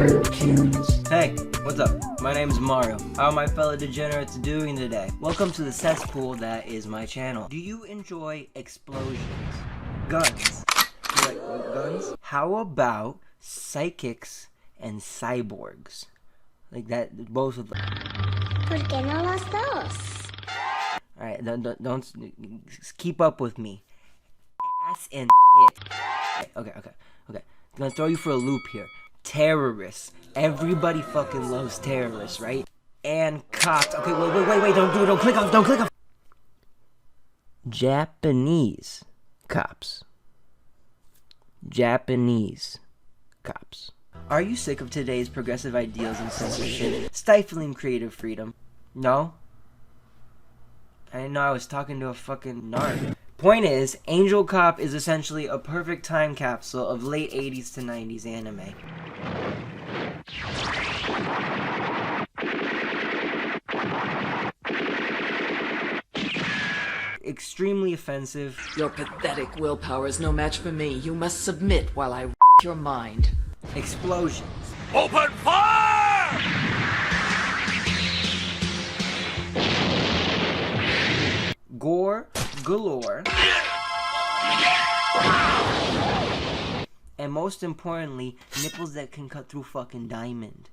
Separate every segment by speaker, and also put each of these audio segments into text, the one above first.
Speaker 1: cartoons.
Speaker 2: Hey, what's up? My name's Mario. How are my fellow degenerates doing today? Welcome to the cesspool that is my channel. Do you enjoy explosions? Guns? You like guns? How about psychics and cyborgs? Like that, both of them.
Speaker 3: ¿Por qué no los dos?
Speaker 2: Alright, don't keep up with me. Ass and tit. Okay. I'm gonna throw you for a loop here. Terrorists. Everybody fucking loves terrorists, right? And cops. Okay, wait, don't click off. Japanese cops. Are you sick of today's progressive ideals and censorship, stifling creative freedom? No? I didn't know I was talking to a fucking narc. Point is, Angel Cop is essentially a perfect time capsule of late 80s to 90s anime. Extremely offensive.
Speaker 4: Your pathetic willpower is no match for me. You must submit while I your mind.
Speaker 2: Explosions.
Speaker 5: Open fire!
Speaker 2: Gore galore. And most importantly, nipples that can cut through fucking diamond.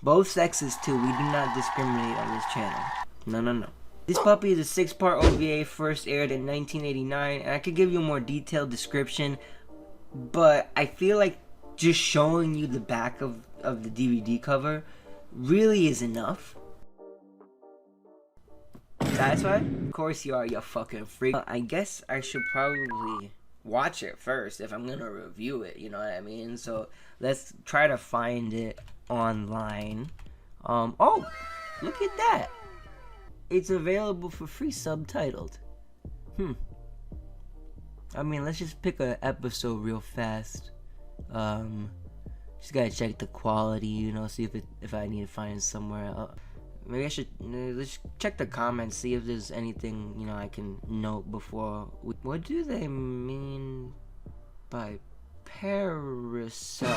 Speaker 2: Both sexes too, we do not discriminate on this channel. No. This puppy is a 6-part OVA, first aired in 1989, and I could give you a more detailed description, but I feel like just showing you the back of the DVD cover really is enough. Satisfied? Of course you are, you fucking freak. I guess I should probably watch it first if I'm gonna review it, you know what I mean? So let's try to find it online. Oh, look at that. It's available for free subtitled. I mean, let's just pick an episode real fast. Just gotta check the quality, you know, see if I need to find it somewhere. Maybe I should let's check the comments, see if there's anything, you know, I can note before. What do they mean by parasite?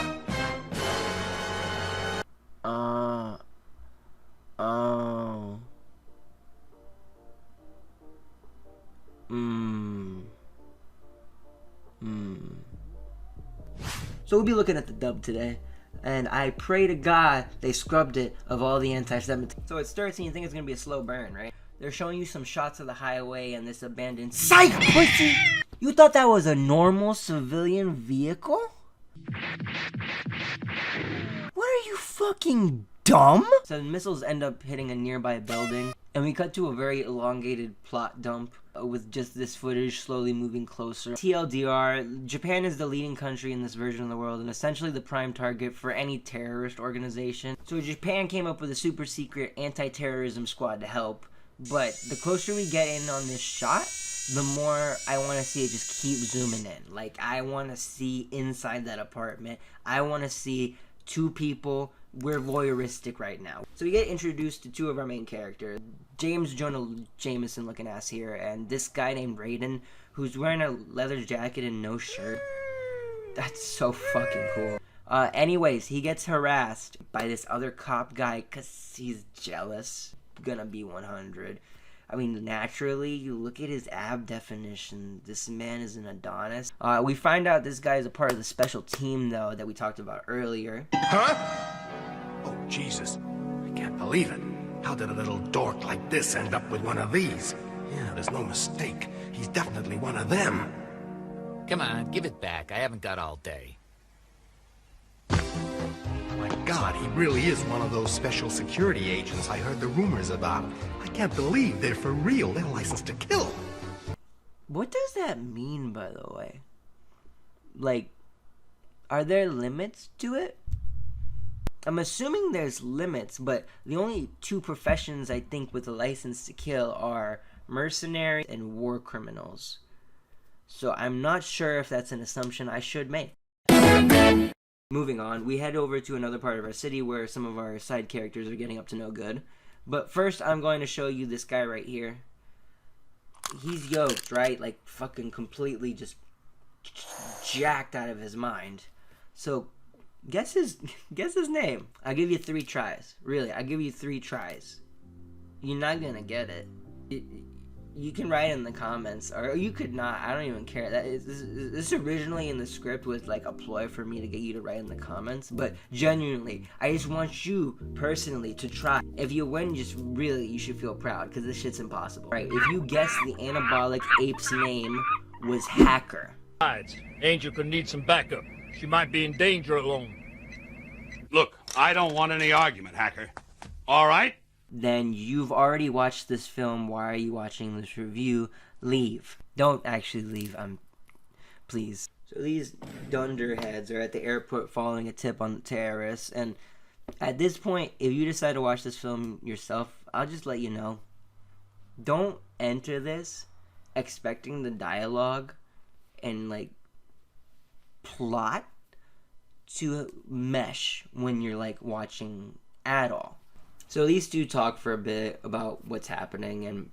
Speaker 2: So we'll be looking at the dub today, and I pray to God they scrubbed it of all the anti-Semitism. So it starts and you think it's gonna be a slow burn, right? They're showing you some shots of the highway and this abandoned psych pussy. You thought that was a normal civilian vehicle? What are you, fucking dumb? So the missiles end up hitting a nearby building, and we cut to a very elongated plot dump with just this footage slowly moving closer. TLDR, Japan is the leading country in this version of the world and essentially the prime target for any terrorist organization. So Japan came up with a super secret anti-terrorism squad to help, but the closer we get in on this shot, the more I want to see it just keep zooming in. Like, I want to see inside that apartment. I want to see two people. We're voyeuristic right now. So we get introduced to two of our main characters. James Jonah Jameson looking ass here, and this guy named Raiden, who's wearing a leather jacket and no shirt. That's so fucking cool. Anyways, he gets harassed by this other cop guy because he's jealous. Gonna be 100. I mean, naturally, you look at his ab definition, this man is an Adonis. We find out this guy is a part of the special team, though, that we talked about earlier.
Speaker 5: Huh? Oh, Jesus. I can't believe it. How did a little dork like this end up with one of these? Yeah, there's no mistake. He's definitely one of them.
Speaker 6: Come on, give it back. I haven't got all day.
Speaker 5: My God, he really is one of those special security agents I heard the rumors about. I can't believe they're for real. They're licensed to kill.
Speaker 2: What does that mean, by the way? Like, are there limits to it? I'm assuming there's limits, but the only two professions I think with a license to kill are mercenaries and war criminals. So I'm not sure if that's an assumption I should make. Moving on, we head over to another part of our city where some of our side characters are getting up to no good. But first, I'm going to show you this guy right here. He's yoked, right? Like, fucking completely just jacked out of his mind. So, Guess his name. I'll give you 3 tries. Really, I'll give you 3 tries. You're not gonna get it. You can write in the comments, or you could not. I don't even care. This originally in the script was like a ploy for me to get you to write in the comments. But genuinely, I just want you personally to try. If you win, just really, you should feel proud because this shit's impossible. Right? If you guess the anabolic ape's name was Hacker.
Speaker 1: Besides, Angel could need some backup. She might be in danger alone.
Speaker 5: Look, I don't want any argument, Hacker. All right?
Speaker 2: Then you've already watched this film. Why are you watching this review? Leave. Don't actually leave. Please. So these dunderheads are at the airport following a tip on the terrorists, and at this point, if you decide to watch this film yourself, I'll just let you know. Don't enter this expecting the dialogue and like plot to mesh when you're like watching at all. So these two talk for a bit about what's happening, and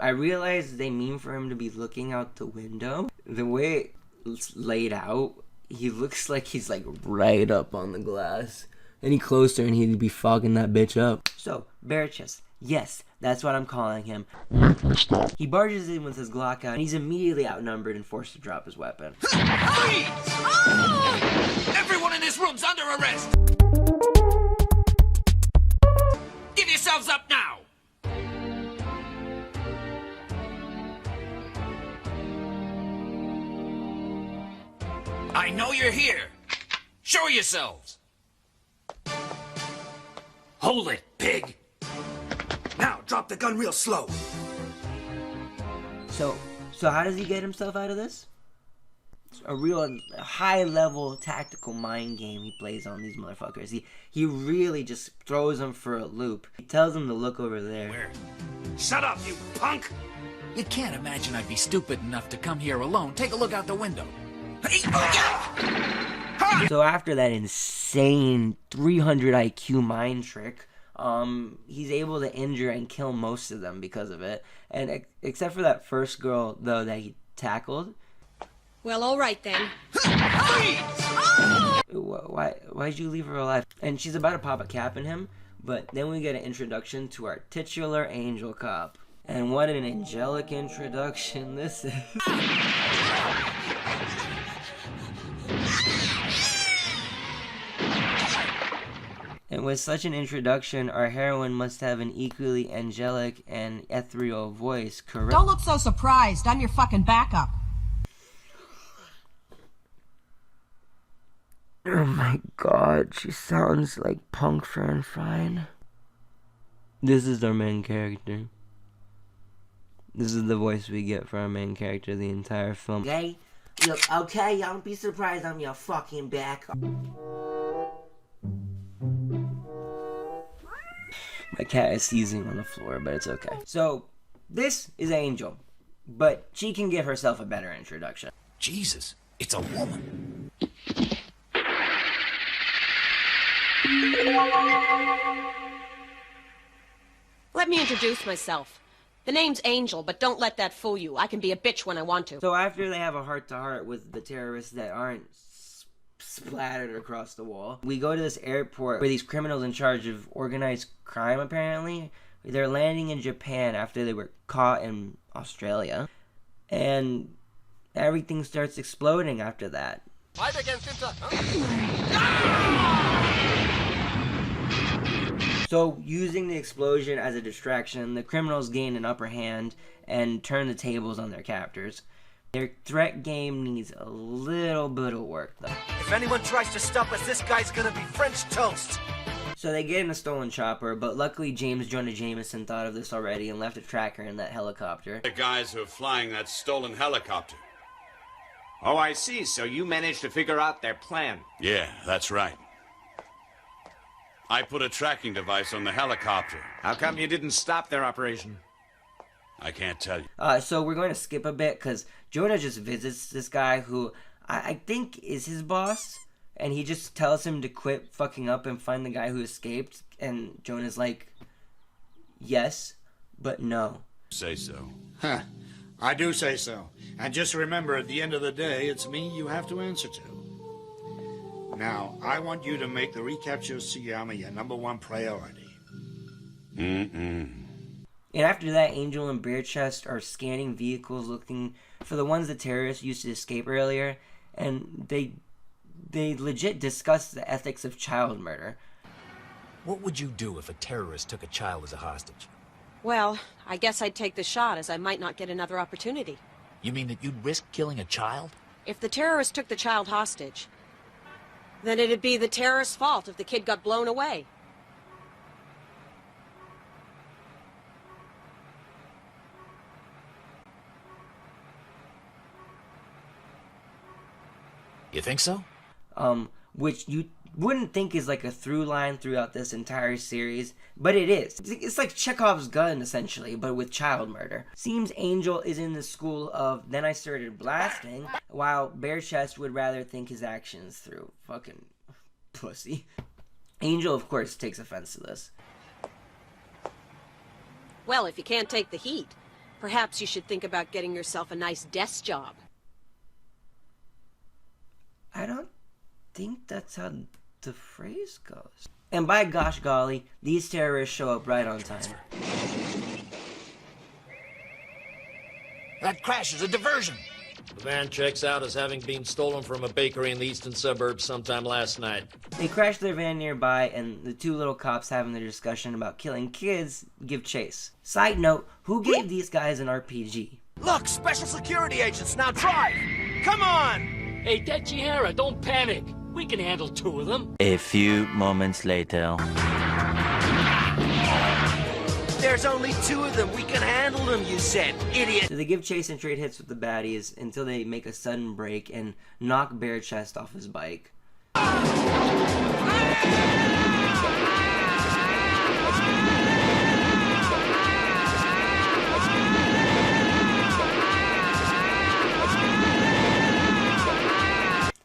Speaker 2: I realize they mean for him to be looking out the window. The way it's laid out, he looks like he's like right up on the glass. Any closer and he'd be fogging that bitch up. So, bare chest. Yes, that's what I'm calling him. He barges in with his Glock out, and he's immediately outnumbered and forced to drop his weapon.
Speaker 6: Freeze! Everyone in this room's under arrest! Give yourselves up now! I know you're here. Show yourselves. Hold it, pig.
Speaker 5: Now, drop the gun real slow.
Speaker 2: So how does he get himself out of this? It's a real high-level tactical mind game he plays on these motherfuckers. He really just throws them for a loop. He tells them to look over there.
Speaker 5: Where? Shut up, you punk!
Speaker 6: You can't imagine I'd be stupid enough to come here alone. Take a look out the window.
Speaker 2: So after that insane 300 IQ mind trick, he's able to injure and kill most of them because of it. And except for that first girl, though, that he tackled.
Speaker 7: Well, all right then.
Speaker 2: Why'd you leave her alive? And she's about to pop a cap in him, but then we get an introduction to our titular angel cop. And what an angelic introduction this is. And with such an introduction, our heroine must have an equally angelic and ethereal voice, correct?
Speaker 7: Don't look so surprised. I'm your fucking backup.
Speaker 2: Oh my god, she sounds like Punk Fran Fine. This is our main character. This is the voice we get for our main character the entire film. Okay? Look, okay, don't be surprised I'm your fucking backup. My cat is seizing on the floor, but it's okay. So, this is Angel, but she can give herself a better introduction.
Speaker 6: Jesus, it's a woman.
Speaker 7: Let me introduce myself. The name's Angel, but don't let that fool you. I can be a bitch when I want to.
Speaker 2: So after they have a heart-to-heart with the terrorists that aren't splattered across the wall, we go to this airport where these criminals in charge of organized crime, apparently, they're landing in Japan after they were caught in Australia, and everything starts exploding after that.
Speaker 5: Fight against Inter.
Speaker 2: So, using the explosion as a distraction, the criminals gain an upper hand and turn the tables on their captors. Their threat game needs a little bit of work, though.
Speaker 8: If anyone tries to stop us, this guy's gonna be French toast.
Speaker 2: So they get in a stolen chopper, but luckily James Jonah Jameson thought of this already and left a tracker in that helicopter.
Speaker 9: The guys who are flying that stolen helicopter.
Speaker 10: Oh, I see. So you managed to figure out their plan.
Speaker 9: Yeah, that's right. I put a tracking device on the helicopter.
Speaker 10: How come you didn't stop their operation?
Speaker 9: I can't tell you.
Speaker 2: So we're going to skip a bit because Jonah just visits this guy who I think is his boss, and he just tells him to quit fucking up and find the guy who escaped, and Jonah's like, yes, but no.
Speaker 9: Say so.
Speaker 1: Huh. I do say so. And just remember, at the end of the day, it's me you have to answer to.
Speaker 5: Now, I want you to make the recapture of Sugiyama your #1 priority.
Speaker 9: Mm-mm.
Speaker 2: And after that, Angel and Bearchest are scanning vehicles looking for the ones the terrorists used to escape earlier, and they legit discuss the ethics of child murder.
Speaker 8: What would you do if a terrorist took a child as a hostage?
Speaker 7: Well, I guess I'd take the shot, as I might not get another opportunity.
Speaker 8: You mean that you'd risk killing a child?
Speaker 7: If the terrorist took the child hostage, then it'd be the terrorist's fault if the kid got blown away.
Speaker 8: You think so?
Speaker 2: Which you wouldn't think is like a through line throughout this entire series, but it is. It's like Chekhov's gun, essentially, but with child murder. Seems Angel is in the school of, then I started blasting, while Bearchest would rather think his actions through. Fucking pussy. Angel, of course, takes offense to this.
Speaker 7: Well, if you can't take the heat, perhaps you should think about getting yourself a nice desk job.
Speaker 2: I don't think that's how the phrase goes. And by gosh golly, these terrorists show up right on time.
Speaker 8: That crash is a diversion.
Speaker 1: The van checks out as having been stolen from a bakery in the eastern suburbs sometime last night.
Speaker 2: They crash their van nearby, and the two little cops having their discussion about killing kids give chase. Side note, who gave these guys an RPG?
Speaker 8: Look, special security agents, now drive! Come on!
Speaker 1: Hey, Techihara, don't panic. We can handle 2 of them.
Speaker 11: A few moments later.
Speaker 8: There's only 2 of them. We can handle them, you said, idiot.
Speaker 2: So they give chase and trade hits with the baddies until they make a sudden break and knock Bearchest off his bike.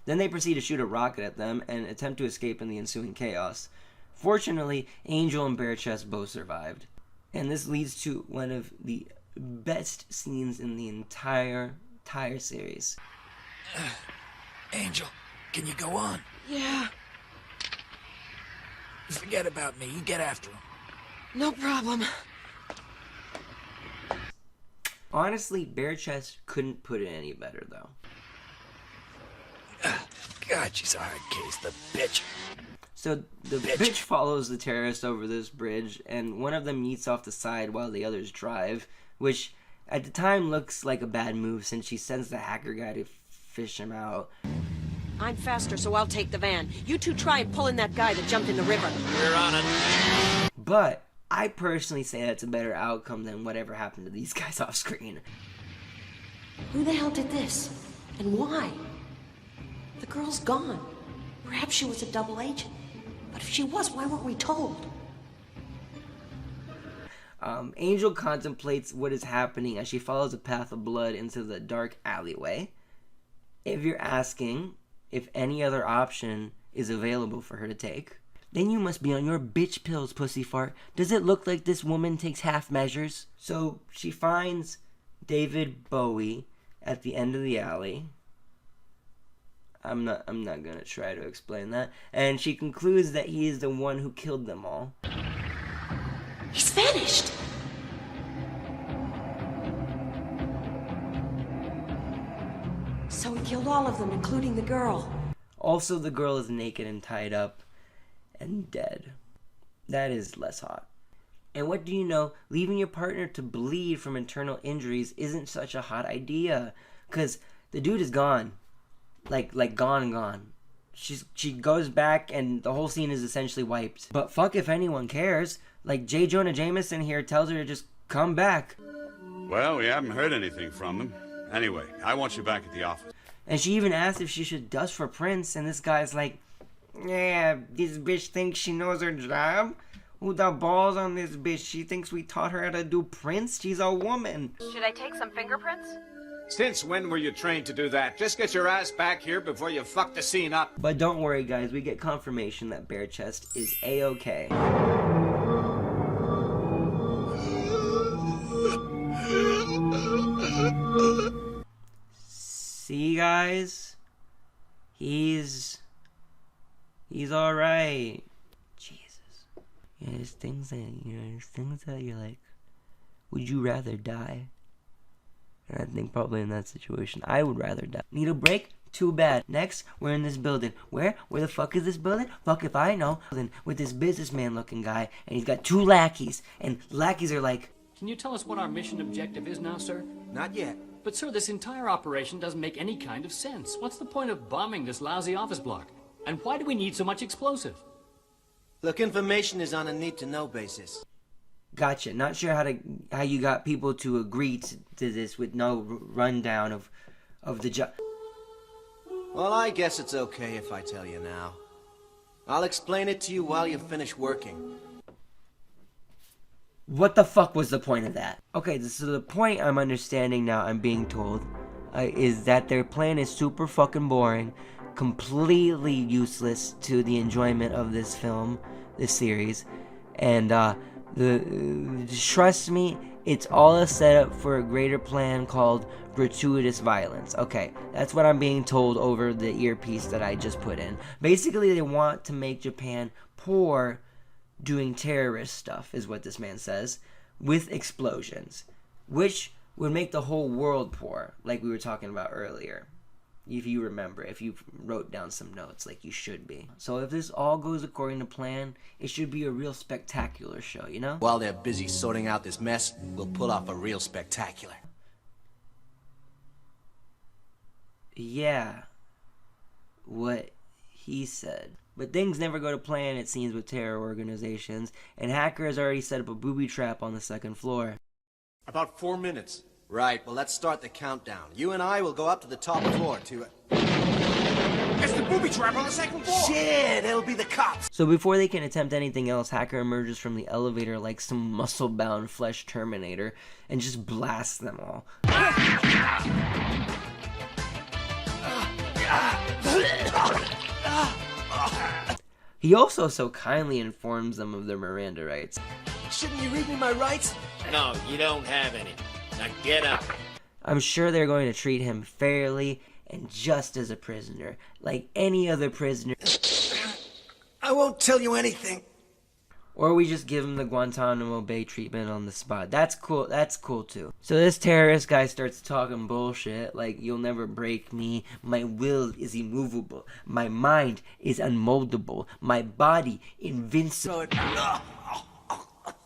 Speaker 2: Then they proceed to shoot a rocket at them and attempt to escape in the ensuing chaos. Fortunately, Angel and Bearchest both survived. And this leads to one of the best scenes in the entire series.
Speaker 8: Angel, can you go on?
Speaker 7: Yeah,
Speaker 8: Forget about me. You get after him.
Speaker 7: no problem.
Speaker 2: Honestly, Bearchest couldn't put it any better, though.
Speaker 8: God, she's a hard case, the bitch.
Speaker 2: So the bitch follows the terrorists over this bridge, and one of them yeets off the side while the others drive, which at the time looks like a bad move since she sends the hacker guy to fish him out.
Speaker 7: I'm faster, so I'll take the van. You two try and pull in that guy that jumped in the river.
Speaker 1: We're on it.
Speaker 2: But I personally say that's a better outcome than whatever happened to these guys off screen.
Speaker 7: Who the hell did this? And why? The girl's gone. Perhaps she was a double agent. But if she was, why weren't we told?
Speaker 2: Angel contemplates what is happening as she follows a path of blood into the dark alleyway. If you're asking if any other option is available for her to take, then you must be on your bitch pills, pussy fart. Does it look like this woman takes half measures? So she finds David Bowie at the end of the alley. I'm not gonna try to explain that. And she concludes that he is the one who killed them all.
Speaker 7: He's vanished. So he killed all of them, including the girl.
Speaker 2: Also, the girl is naked and tied up and dead. That is less hot. And what do you know? Leaving your partner to bleed from internal injuries isn't such a hot idea. Because the dude is gone. Like gone. She goes back and the whole scene is essentially wiped. But fuck if anyone cares. Like J. Jonah Jameson here tells her to just come back.
Speaker 9: Well, we haven't heard anything from them. Anyway, I want you back at the office.
Speaker 2: And she even asked if she should dust for Prince, and this guy's like, yeah, this bitch thinks she knows her job? Who the balls on this bitch? She thinks we taught her how to do Prince? She's a woman.
Speaker 7: Should I take some fingerprints?
Speaker 10: Since when were you trained to do that? Just get your ass back here before you fuck the scene up.
Speaker 2: But don't worry, guys. We get confirmation that Bearchest is A-okay. See, guys? He's He's alright. Jesus. Yeah, there's things that you're like, would you rather die? And I think probably in that situation, I would rather die. Need a break? Too bad. Next, we're in this building. Where? Where the fuck is this building? Fuck if I know. With this businessman looking guy, and he's got 2 lackeys, and lackeys are like,
Speaker 12: can you tell us what our mission objective is now, sir?
Speaker 8: Not yet.
Speaker 12: But sir, this entire operation doesn't make any kind of sense. What's the point of bombing this lousy office block? And why do we need so much explosive?
Speaker 8: Look, information is on a need-to-know basis.
Speaker 2: Gotcha. Not sure how you got people to agree to this with no rundown of the job.
Speaker 8: Well, I guess it's okay if I tell you now. I'll explain it to you while you finish working.
Speaker 2: What the fuck was the point of that? Okay, so the point I'm understanding now, I'm being told, is that their plan is super fucking boring, completely useless to the enjoyment of this film, this series, and trust me, it's all a setup for a greater plan called gratuitous violence. Okay, that's what I'm being told over the earpiece that I just put in. Basically, they want to make Japan poor doing terrorist stuff, is what this man says, with explosions, which would make the whole world poor, like we were talking about earlier. If you remember, if you wrote down some notes like you should be. So if this all goes according to plan, it should be a real spectacular show, you know?
Speaker 8: While they're busy sorting out this mess, we'll pull off a real spectacular.
Speaker 2: Yeah. What he said. But things never go to plan, it seems, with terror organizations, and Hacker has already set up a booby trap on the 2nd floor.
Speaker 5: About 4 minutes.
Speaker 8: Right, well, let's start the countdown. You and I will go up to the top floor to...
Speaker 5: It's the booby trap on the 2nd floor!
Speaker 8: Shit, it'll be the cops!
Speaker 2: So before they can attempt anything else, Hacker emerges from the elevator like some muscle-bound flesh Terminator and just blasts them all. He also so kindly informs them of their Miranda rights.
Speaker 8: Shouldn't you read me my rights?
Speaker 1: No, you don't have any. Now get up.
Speaker 2: I'm sure they're going to treat him fairly and just as a prisoner, like any other prisoner.
Speaker 8: I won't tell you anything.
Speaker 2: Or we just give him the Guantanamo Bay treatment on the spot. That's cool. That's cool too. So this terrorist guy starts talking bullshit like, you'll never break me. My will is immovable. My mind is unmoldable. My body invincible.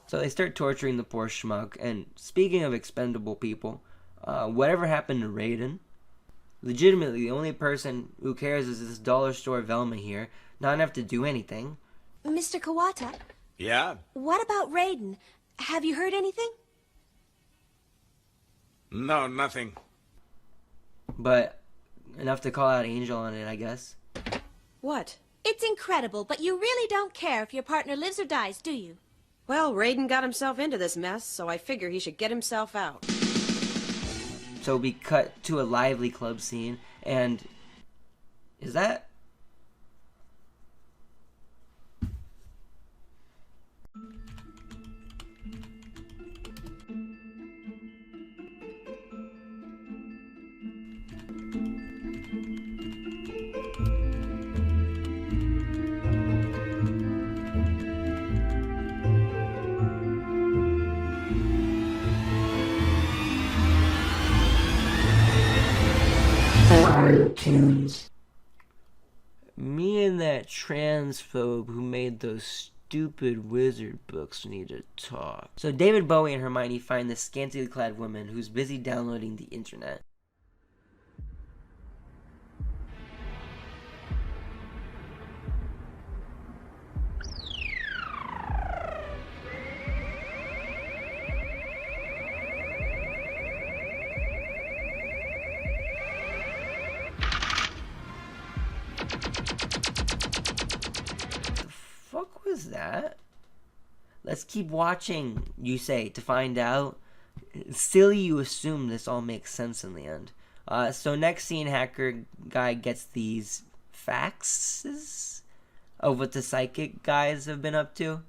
Speaker 2: So they start torturing the poor schmuck. And speaking of expendable people, whatever happened to Raiden? Legitimately, the only person who cares is this dollar store Velma here. Not enough to do anything.
Speaker 3: Mr. Kawata?
Speaker 5: Yeah?
Speaker 3: What about Raiden? Have you heard anything?
Speaker 5: No, nothing.
Speaker 2: But enough to call out Angel on it, I guess.
Speaker 13: What?
Speaker 3: It's incredible, but you really don't care if your partner lives or dies, do you?
Speaker 13: Well, Raiden got himself into this mess, so I figure he should get himself out.
Speaker 2: So we cut to a lively club scene, and... is that... Me and that transphobe who made those stupid wizard books need to talk. So David Bowie and Hermione find this scantily clad woman who's busy downloading the internet. Fuck was that? Let's keep watching, you say, to find out. Silly you assume this all makes sense in the end. So next scene, Hacker guy gets these faxes of what the psychic guys have been up to.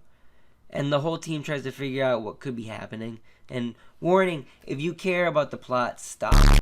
Speaker 2: And the whole team tries to figure out what could be happening. And warning, if you care about the plot, stop.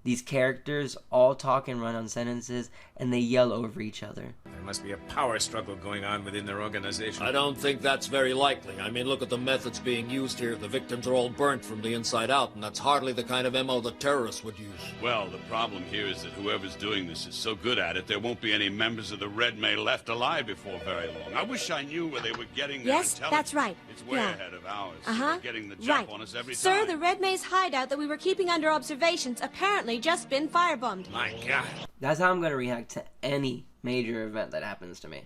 Speaker 2: These characters all talk in run-on sentences, and they yell over each other.
Speaker 10: There must be a power struggle going on within their organization.
Speaker 1: I don't think that's very likely. I mean, look at the methods being used here. The victims are all burnt from the inside out, and that's hardly the kind of MO the terrorists would use.
Speaker 9: Well, the problem here is that whoever's doing this is so good at it, there won't be any members of the Red May left alive before very long. I wish I knew where they were getting their
Speaker 3: Yes,
Speaker 9: intelligence.
Speaker 3: that's right.
Speaker 9: It's way
Speaker 3: Yeah.
Speaker 9: ahead of ours.
Speaker 3: Uh-huh.
Speaker 9: They're getting the jump
Speaker 3: Right.
Speaker 9: on us every
Speaker 3: Sir,
Speaker 9: time.
Speaker 3: the Red Maze hideout that we were keeping under observation's apparently just been firebombed.
Speaker 10: My God.
Speaker 2: That's how I'm gonna react to any major event that happens to me.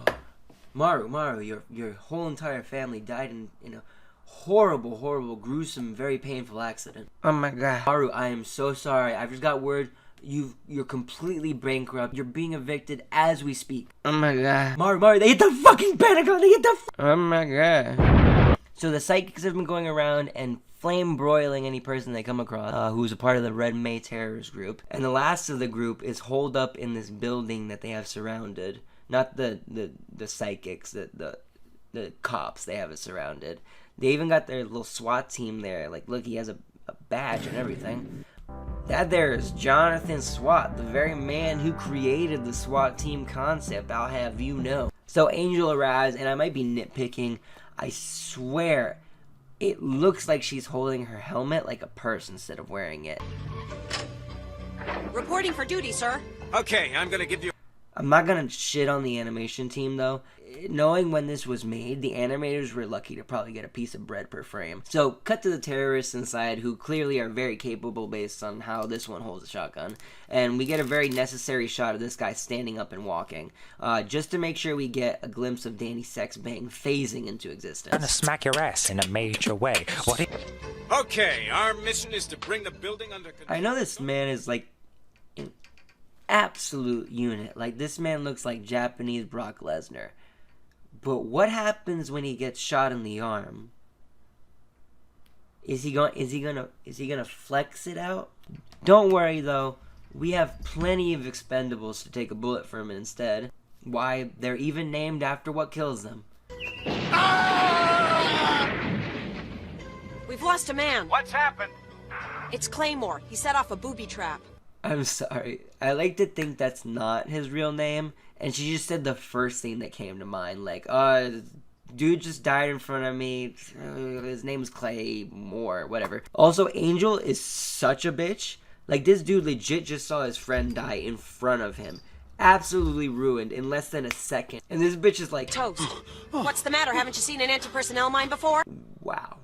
Speaker 2: Oh. Maru, your whole entire family died in a horrible, gruesome, very painful accident. Oh my God. Maru, I am so sorry. I've just got word you're completely bankrupt. You're being evicted as we speak. Oh my God. Maru, they hit the fucking Pentagon. They hit the oh my God. So the psychics have been going around and flame broiling any person they come across who's a part of the Red May terrorist group. And the last of the group is holed up in this building that they have surrounded. Not the psychics, the cops, they have it surrounded. They even got their little SWAT team there. Like, look, he has a badge and everything. That there is Jonathan SWAT, the very man who created the SWAT team concept, I'll have you know. So Angel arrives, and I might be nitpicking. I swear, it looks like she's holding her helmet like a purse instead of wearing it.
Speaker 13: Reporting for duty, sir.
Speaker 10: Okay, I'm gonna give you...
Speaker 2: I'm not gonna shit on the animation team, though. Knowing when this was made, the animators were lucky to probably get a piece of bread per frame. So, cut to the terrorists inside, who clearly are very capable based on how this one holds a shotgun. And we get a very necessary shot of this guy standing up and walking, just to make sure we get a glimpse of Danny Sexbang phasing into existence.
Speaker 14: I'm gonna smack your ass in a major way. What?
Speaker 10: Okay, our mission is to bring the building under control.
Speaker 2: I know this man is like an absolute unit. Like, this man looks like Japanese Brock Lesnar. But what happens when he gets shot in the arm? Is he gonna flex it out? Don't worry though, we have plenty of expendables to take a bullet for him instead. Why, they're even named after what kills them.
Speaker 13: We've lost a man.
Speaker 6: What's happened?
Speaker 13: It's Claymore. He set off a booby trap.
Speaker 2: I'm sorry. I like to think that's not his real name, and she just said the first thing that came to mind, like, dude just died in front of me, his name's Claymore, whatever. Also, Angel is such a bitch. Like, this dude legit just saw his friend die in front of him. Absolutely ruined in less than a second. And this bitch is like...
Speaker 13: Toast. What's the matter? Haven't you seen an anti-personnel mine before?
Speaker 2: Wow.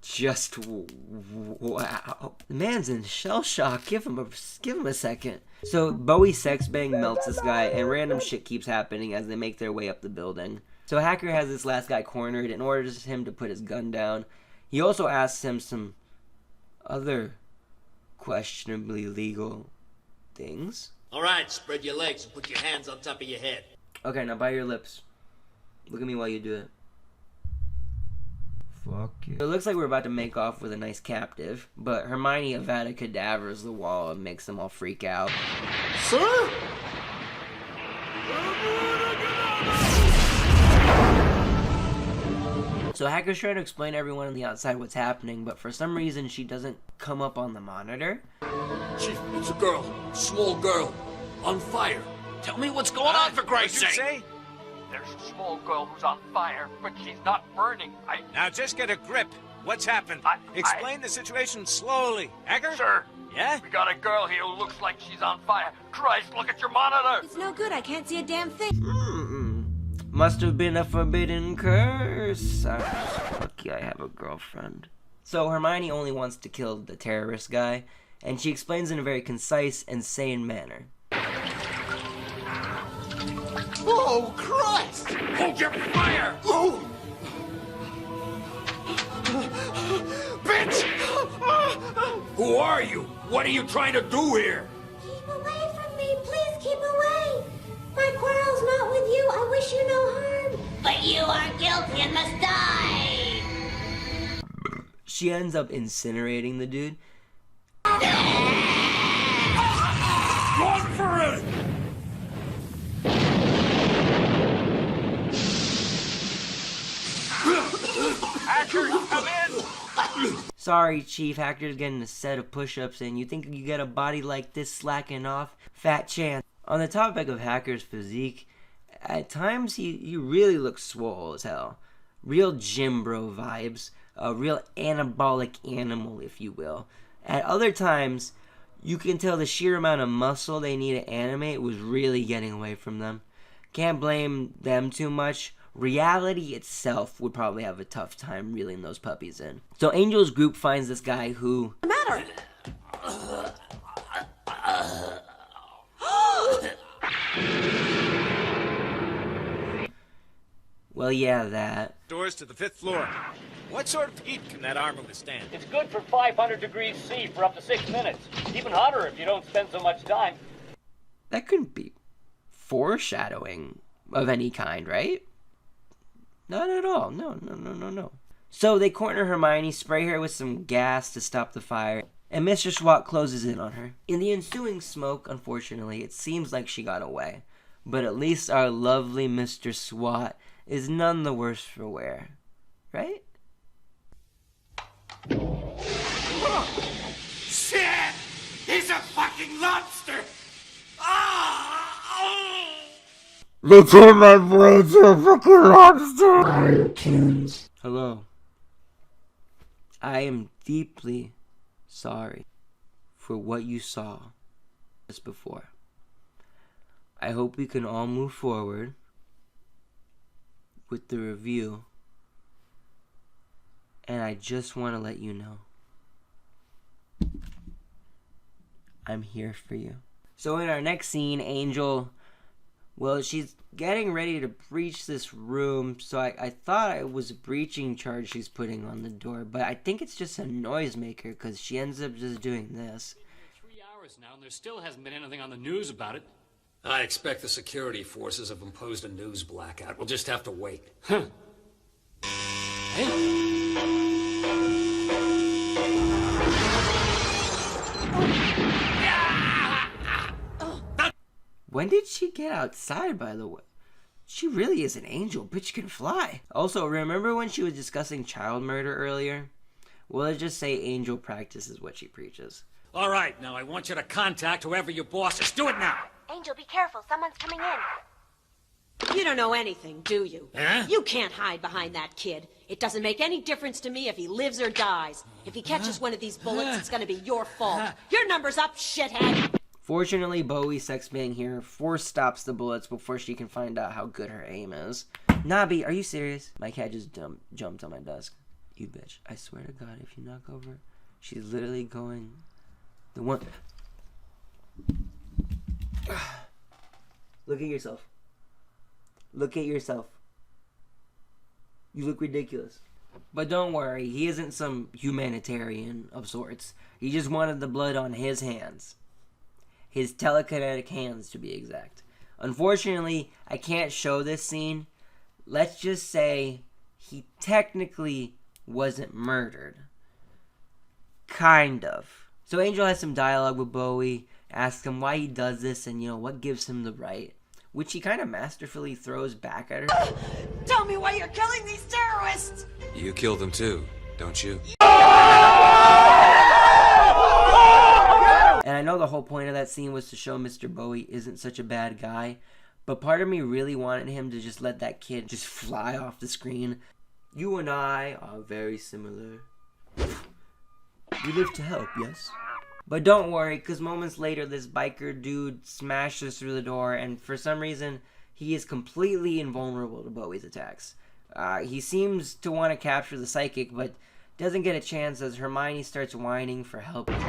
Speaker 2: Just wow. The man's in shell shock. Give him a second. So Bowie Sexbang melts this guy, and random shit keeps happening as they make their way up the building. So Hacker has this last guy cornered and orders him to put his gun down. He also asks him some other questionably legal things.
Speaker 1: Alright, spread your legs and put your hands on top of your head.
Speaker 2: Okay, now bite your lips. Look at me while you do it. Fuck you. It looks like we're about to make off with a nice captive, but Hermione Avada Kedavras the wall and makes them all freak out.
Speaker 5: Sir?
Speaker 2: So Hacker's trying to explain to everyone on the outside what's happening, but for some reason she doesn't come up on the monitor.
Speaker 6: Chief, it's a girl. Small girl. On fire. Tell me what's going on, for Christ's sake.
Speaker 10: Say?
Speaker 15: There's a small girl who's on fire, but she's not burning.
Speaker 10: Now just get a grip. What's happened? Explain the situation slowly. Hacker?
Speaker 15: Sir.
Speaker 10: Yeah?
Speaker 15: We got a girl here who looks like she's on fire. Christ, look at your monitor.
Speaker 3: It's no good. I can't see a damn thing.
Speaker 2: Must have been a forbidden curse. I'm just lucky I have a girlfriend. So Hermione only wants to kill the terrorist guy, and she explains in a very concise and sane manner.
Speaker 6: Oh, Christ! Hold your fire! Oh! Bitch! Who are you? What are you trying to do here?
Speaker 3: Keep away from me. Please keep away. My quarrel's not with you. I wish you no harm. But you are guilty and must die.
Speaker 2: She ends up incinerating the dude.
Speaker 6: Run for it!
Speaker 15: Hacker, come in!
Speaker 2: Sorry, Chief, Hacker's getting a set of push-ups and you think you get a body like this slacking off? Fat chance. On the topic of Hacker's physique, at times he really looks swole as hell. Real gym bro vibes. A real anabolic animal, if you will. At other times, you can tell the sheer amount of muscle they need to animate was really getting away from them. Can't blame them too much. Reality itself would probably have a tough time reeling those puppies in. So Angel's group finds this guy who...
Speaker 7: What's the matter?
Speaker 2: Well, yeah, that.
Speaker 10: Doors to the 5th floor. What sort of heat can that armor withstand?
Speaker 12: It's good for 500 degrees C for up to 6 minutes. Even hotter if you don't spend so much time.
Speaker 2: That couldn't be foreshadowing of any kind, right? Not at all. No. So they corner Hermione, spray her with some gas to stop the fire, and Mr. SWAT closes in on her. In the ensuing smoke, unfortunately, it seems like she got away. But at least our lovely Mr. SWAT is none the worse for wear. Right?
Speaker 6: Shit! He's a fucking lobster!
Speaker 16: They turned my boy to a fucking lobster!
Speaker 2: Hello. I am deeply sorry for what you saw just before. I hope we can all move forward with the review. And I just want to let you know I'm here for you. So in our next scene, Angel, well, she's getting ready to breach this room. So I thought it was a breaching charge she's putting on the door, but I think it's just a noisemaker because she ends up just doing this.
Speaker 12: 3 hours now and there still hasn't been anything on the news about it.
Speaker 1: I expect the security forces have imposed a news blackout. We'll just have to wait. Huh. Hey?
Speaker 2: When did she get outside, by the way? She really is an angel. Bitch can fly. Also, remember when she was discussing child murder earlier? Well, let's just say Angel practices what she preaches.
Speaker 12: All right, now I want you to contact whoever your boss is. Do it now.
Speaker 3: Angel, be careful. Someone's coming in.
Speaker 7: You don't know anything, do you?
Speaker 12: Huh?
Speaker 7: You can't hide behind that kid. It doesn't make any difference to me if he lives or dies. If he catches one of these bullets, it's gonna be your fault. Your number's up, shithead!
Speaker 2: Fortunately, Bowie Sexbang here stops the bullets before she can find out how good her aim is. Nabi, are you serious? My cat just jumped on my desk. You bitch. I swear to God, if you knock over, she's literally going... The one... Look at yourself. Look at yourself. You look ridiculous. But don't worry, he isn't some humanitarian of sorts. He just wanted the blood on his hands. His telekinetic hands, to be exact. Unfortunately, I can't show this scene. Let's just say he technically wasn't murdered. Kind of. So Angel has some dialogue with Bowie, asks him why he does this and, what gives him the right. Which he kind of masterfully throws back at her.
Speaker 7: Tell me why you're killing these terrorists!
Speaker 17: You kill them too, don't you?
Speaker 2: And I know the whole point of that scene was to show Mr. Bowie isn't such a bad guy, but part of me really wanted him to just let that kid just fly off the screen. You and I are very similar. We live to help, yes? But don't worry, because moments later this biker dude smashes through the door, and for some reason, he is completely invulnerable to Bowie's attacks. He seems to want to capture the psychic, but doesn't get a chance as Hermione starts whining for help.
Speaker 3: Help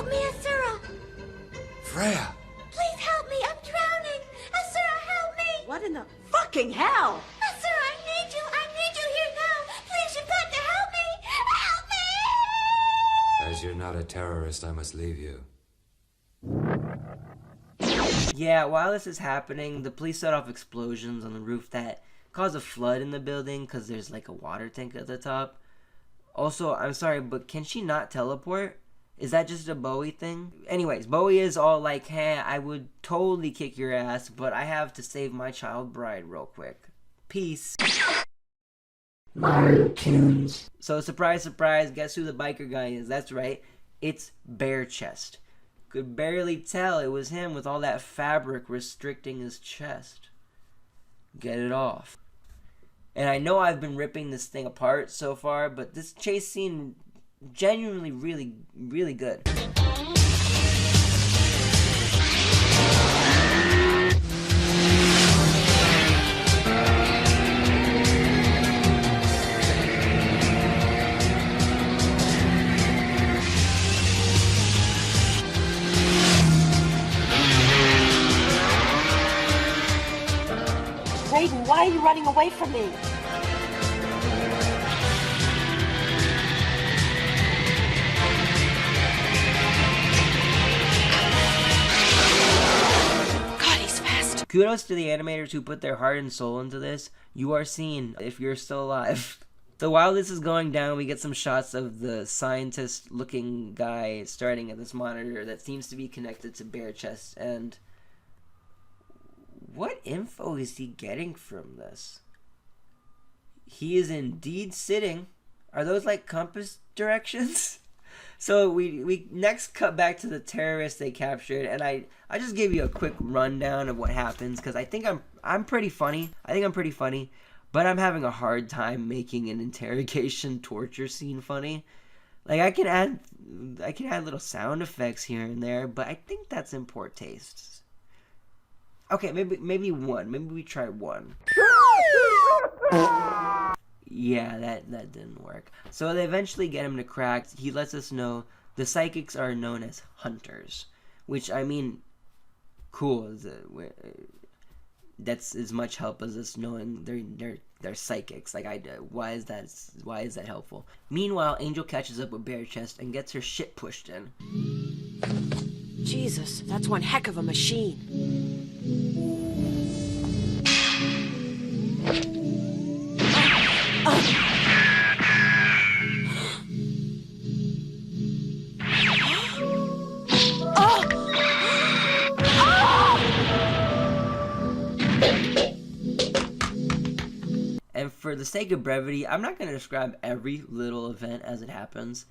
Speaker 3: me, Asura!
Speaker 17: Freya!
Speaker 3: Please help me, I'm drowning! Asura, help me!
Speaker 7: What in the fucking hell?
Speaker 3: Asura, I need you here now! Please, you've got to help me! Help me!
Speaker 17: As you're not a terrorist, I must leave you.
Speaker 2: Yeah, while this is happening, the police set off explosions on the roof that cause a flood in the building because there's like a water tank at the top. Also, I'm sorry, but can she not teleport? Is that just a Bowie thing? Anyways, Bowie is all like, hey, I would totally kick your ass, but I have to save my child bride real quick. Peace.
Speaker 16: Mario Tunes.
Speaker 2: So surprise, surprise, guess who the biker guy is? That's right, it's Bare Chest. Could barely tell it was him with all that fabric restricting his chest. Get it off. And I know I've been ripping this thing apart so far, but this chase scene genuinely really, really good.
Speaker 7: Raiden, why are you running away from me? God, he's fast.
Speaker 2: Kudos to the animators who put their heart and soul into this. You are seen if you're still alive. So while this is going down, we get some shots of the scientist-looking guy starting at this monitor that seems to be connected to Bare Chest. And what info is he getting from this? He is indeed sitting. Are those like compass directions? So we next cut back to the terrorists they captured, and I just gave you a quick rundown of what happens because I think I'm pretty funny. I think I'm pretty funny, but I'm having a hard time making an interrogation torture scene funny. Like I can add little sound effects here and there, but I think that's in poor taste. Okay, maybe one. Maybe we try one. Yeah, that didn't work. So they eventually get him to crack. He lets us know the psychics are known as hunters, which I mean, cool. That's as much help as us knowing they're psychics. Like why is that helpful? Meanwhile, Angel catches up with Bare Chest and gets her shit pushed in.
Speaker 7: Jesus, that's one heck of a machine.
Speaker 2: And for the sake of brevity, I'm not going to describe every little event as it happens.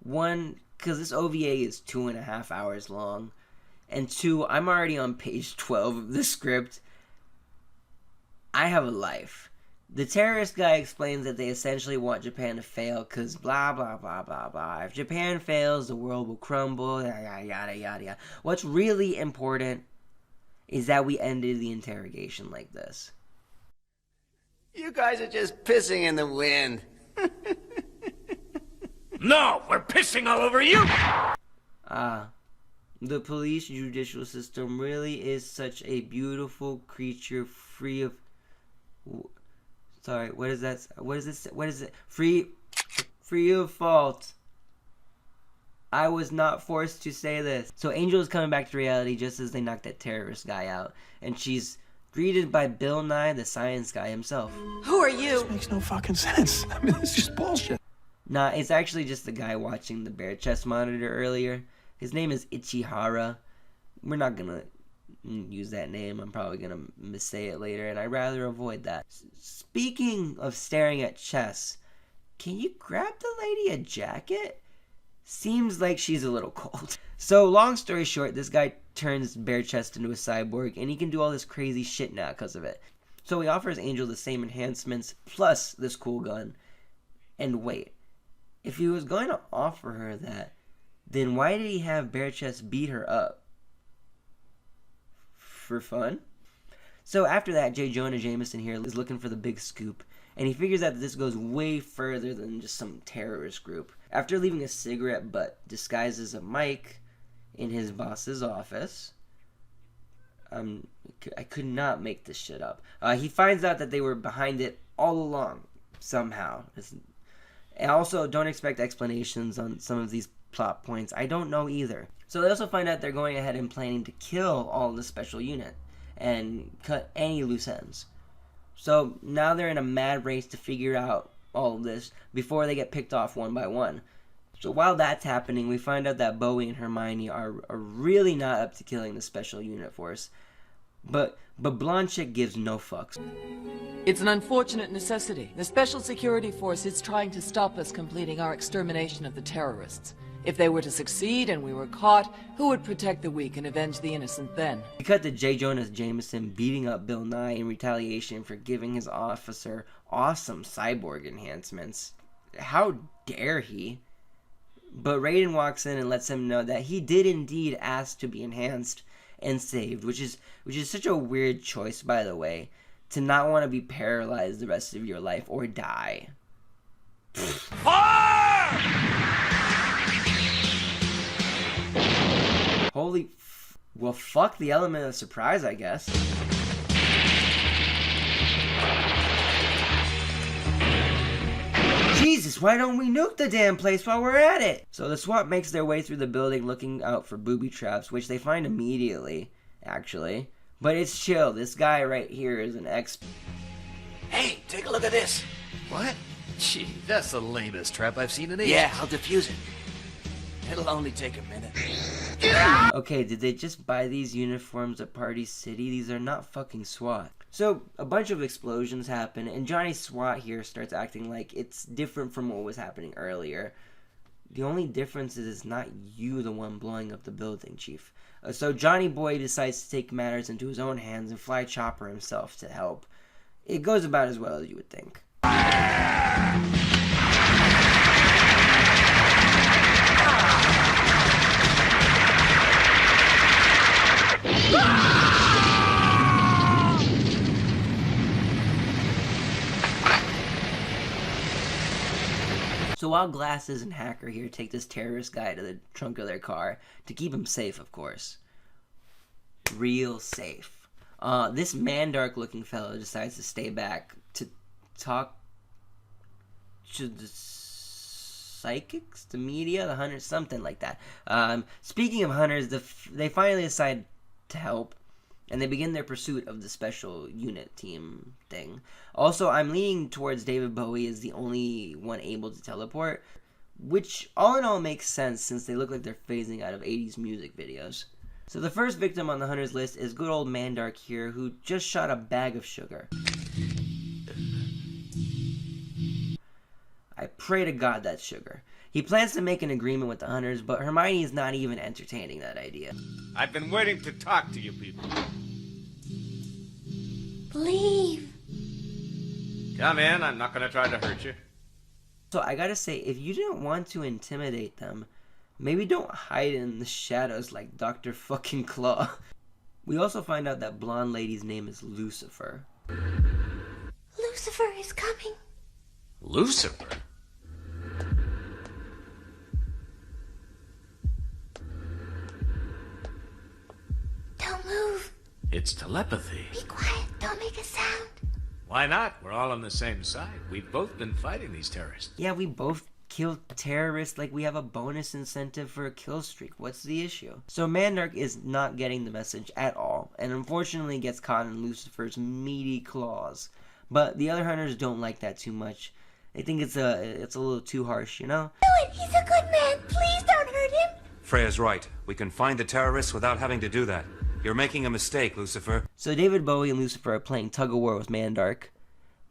Speaker 2: One, because this OVA is 2.5 hours long. And two, I'm already on page 12 of the script. I have a life. The terrorist guy explains that they essentially want Japan to fail because blah, blah, blah, blah, blah. If Japan fails, the world will crumble, yada, yada, yada, yada. What's really important is that we ended the interrogation like this.
Speaker 8: You guys are just pissing in the wind.
Speaker 6: No, we're pissing all over you!
Speaker 2: The police judicial system really is such a beautiful creature free of... Sorry, what is that? What is this? What is it? Free of fault. I was not forced to say this. So Angel is coming back to reality just as they knock that terrorist guy out. And she's greeted by Bill Nye, the science guy himself.
Speaker 7: Who are you?
Speaker 5: This makes no fucking sense. I mean, this is just bullshit.
Speaker 2: Nah, it's actually just the guy watching the Bare Chest monitor earlier. His name is Ichihara. We're not gonna use that name. I'm probably gonna missay it later, and I'd rather avoid that. Speaking of staring at chess, can you grab the lady a jacket? Seems like she's a little cold. So, long story short, this guy turns Bare Chest into a cyborg, and he can do all this crazy shit now because of it. So he offers Angel the same enhancements, plus this cool gun. And wait, if he was going to offer her that, then why did he have Bare Chest beat her up? For fun? So after that, J. Jonah Jameson here is looking for the big scoop, and he figures out that this goes way further than just some terrorist group. After leaving a cigarette butt disguised as a mic in his boss's office, I could not make this shit up. He finds out that they were behind it all along, somehow. And also, don't expect explanations on some of these plot points. I don't know either. So they also find out they're going ahead and planning to kill all the special unit and cut any loose ends. So now they're in a mad race to figure out all of this before they get picked off one by one. So while that's happening, we find out that Bowie and Hermione are really not up to killing the special unit force. But Blonde Chick gives no fucks.
Speaker 4: It's an unfortunate necessity. The Special Security Force is trying to stop us completing our extermination of the terrorists. If they were to succeed and we were caught, who would protect the weak and avenge the innocent then?
Speaker 2: We cut to J. Jonah Jameson beating up Bill Nye in retaliation for giving his officer awesome cyborg enhancements. How dare he? But Raiden walks in and lets him know that he did indeed ask to be enhanced and saved, which is such a weird choice, by the way, to not want to be paralyzed the rest of your life or die. Well, fuck the element of surprise, I guess. Jesus, why don't we nuke the damn place while we're at it? So the SWAT makes their way through the building looking out for booby traps, which they find immediately, actually. But it's chill. This guy right here is an expert.
Speaker 8: Hey, take a look at this.
Speaker 18: What? Gee, that's the lamest trap I've seen in ages.
Speaker 8: Yeah, I'll defuse it. It'll only take a minute.
Speaker 2: Okay, did they just buy these uniforms at Party City? These are not fucking SWAT. So, a bunch of explosions happen, and Johnny SWAT here starts acting like it's different from what was happening earlier. The only difference is it's not you the one blowing up the building, Chief. So Johnny Boy decides to take matters into his own hands and fly Chopper himself to help. It goes about as well as you would think. So while Glasses and Hacker here take this terrorist guy to the trunk of their car, to keep him safe, of course. Real safe. This Mandark looking fellow decides to stay back to talk to the psychics, the media, the hunters, something like that. Speaking of hunters, they finally decide to help, and they begin their pursuit of the special unit team thing. Also, I'm leaning towards David Bowie as the only one able to teleport, which all in all makes sense since they look like they're phasing out of 80s music videos. So the first victim on the hunter's list is good old Mandark here, who just shot a bag of sugar. I pray to God that's sugar. He plans to make an agreement with the hunters, but Hermione is not even entertaining that idea.
Speaker 10: I've been waiting to talk to you people.
Speaker 3: Leave.
Speaker 10: Come in, I'm not going to try to hurt you.
Speaker 2: So I gotta say, if you didn't want to intimidate them, maybe don't hide in the shadows like Dr. fucking Claw. We also find out that blonde lady's name is Lucifer.
Speaker 3: Lucifer is coming.
Speaker 18: Lucifer?
Speaker 3: Don't move.
Speaker 18: It's telepathy.
Speaker 3: Be quiet. Don't make a sound.
Speaker 10: Why not? We're all on the same side. We've both been fighting these terrorists.
Speaker 2: Yeah, we both killed terrorists like we have a bonus incentive for a kill streak. What's the issue? So Mandark is not getting the message at all, and unfortunately gets caught in Lucifer's meaty claws. But the other hunters don't like that too much. They think it's a little too harsh, you know?
Speaker 3: Do it! He's a good man! Please don't hurt him!
Speaker 17: Freya's right. We can find the terrorists without having to do that. You're making a mistake, Lucifer.
Speaker 2: So David Bowie and Lucifer are playing tug-of-war with Mandark.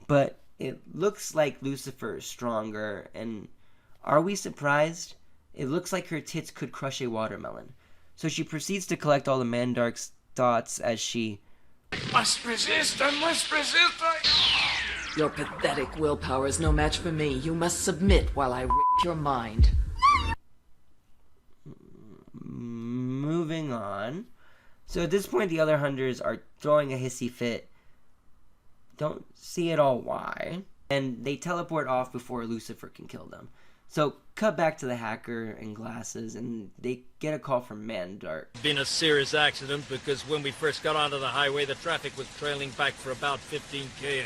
Speaker 2: But it looks like Lucifer is stronger, and are we surprised? It looks like her tits could crush a watermelon. So she proceeds to collect all the Mandark's thoughts as she...
Speaker 6: Must resist, I must resist,
Speaker 4: Your pathetic willpower is no match for me. You must submit while I rape your mind.
Speaker 2: Moving on. So at this point, the other hunters are throwing a hissy fit. Don't see at all why. And they teleport off before Lucifer can kill them. So cut back to the Hacker and Glasses, and they get a call from Mandark.
Speaker 1: Been a serious accident because when we first got onto the highway, the traffic was trailing back for about 15 km.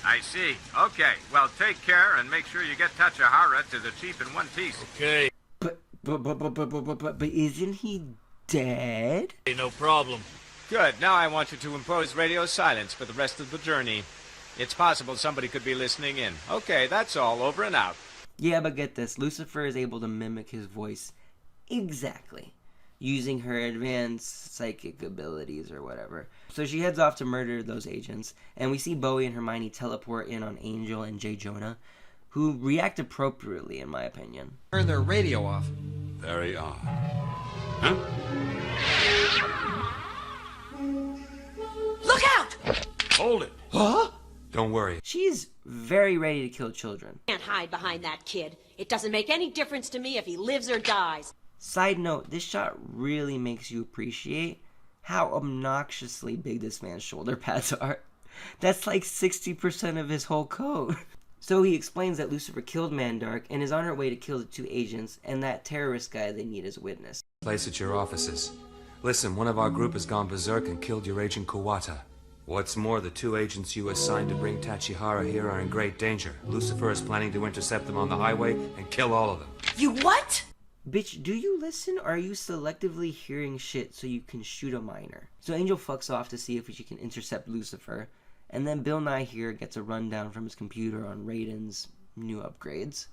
Speaker 10: I see. Okay, well, take care and make sure you get Tachihara to the chief in one piece.
Speaker 1: Okay.
Speaker 2: But isn't he dead?
Speaker 1: Hey, no problem.
Speaker 10: Good. Now I want you to impose radio silence for the rest of the journey. It's possible somebody could be listening in. Okay, that's all. Over and out.
Speaker 2: Yeah, but get this. Lucifer is able to mimic his voice exactly, using her advanced psychic abilities or whatever. So she heads off to murder those agents, and we see Bowie and Hermione teleport in on Angel and J. Jonah, who react appropriately, in my opinion.
Speaker 18: Turn their radio off.
Speaker 9: Very odd. Huh?
Speaker 7: Look out!
Speaker 9: Hold it.
Speaker 18: Huh?
Speaker 17: Don't worry.
Speaker 2: She's very ready to kill children.
Speaker 13: Can't hide behind that kid. It doesn't make any difference to me if he lives or dies.
Speaker 2: Side note, this shot really makes you appreciate how obnoxiously big this man's shoulder pads are. That's like 60% of his whole coat. So he explains that Lucifer killed Mandark and is on her way to kill the 2 agents and that terrorist guy they need as a witness.
Speaker 17: Place at your offices. Listen, one of our group has gone berserk and killed your agent Kawata. What's more, the 2 agents you assigned to bring Tachihara here are in great danger. Lucifer is planning to intercept them on the highway and kill all of them.
Speaker 7: You what?
Speaker 2: Bitch, do you listen, or are you selectively hearing shit so you can shoot a minor? So Angel fucks off to see if she can intercept Lucifer, and then Bill Nye here gets a rundown from his computer on Raiden's new upgrades.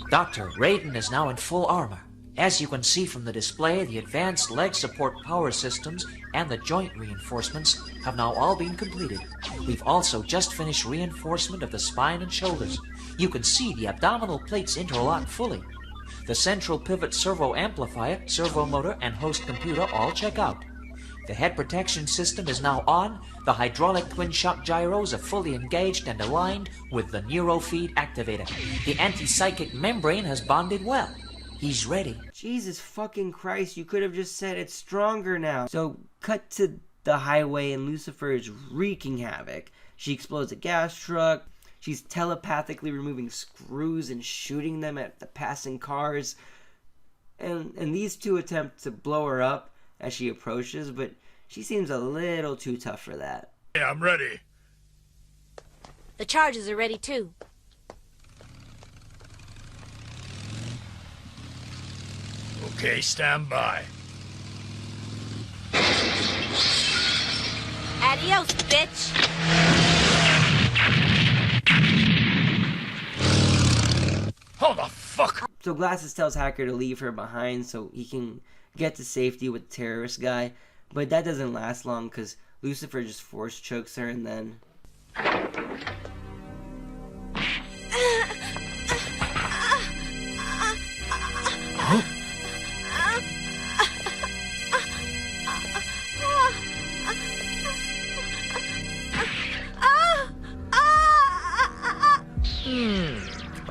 Speaker 19: Doctor, Raiden is now in full armor. As you can see from the display, the advanced leg support power systems and the joint reinforcements have now all been completed. We've also just finished reinforcement of the spine and shoulders. You can see the abdominal plates interlock fully. The central pivot servo amplifier, servo motor, and host computer all check out. The head protection system is now on. The hydraulic twin shock gyros are fully engaged and aligned with the neurofeed activator. The anti-psychic membrane has bonded well. He's ready.
Speaker 2: Jesus fucking Christ, you could have just said it's stronger now. So, cut to the highway and Lucifer is wreaking havoc. She explodes a gas truck. She's telepathically removing screws and shooting them at the passing cars. And these 2 attempt to blow her up as she approaches, but she seems a little too tough for that.
Speaker 6: Yeah, I'm ready.
Speaker 3: The charges are ready too.
Speaker 6: Okay, stand by.
Speaker 3: Adios, bitch.
Speaker 6: Hold the fuck.
Speaker 2: So Glasses tells Hacker to leave her behind so he can get to safety with the terrorist guy, but that doesn't last long because Lucifer just force chokes her and then...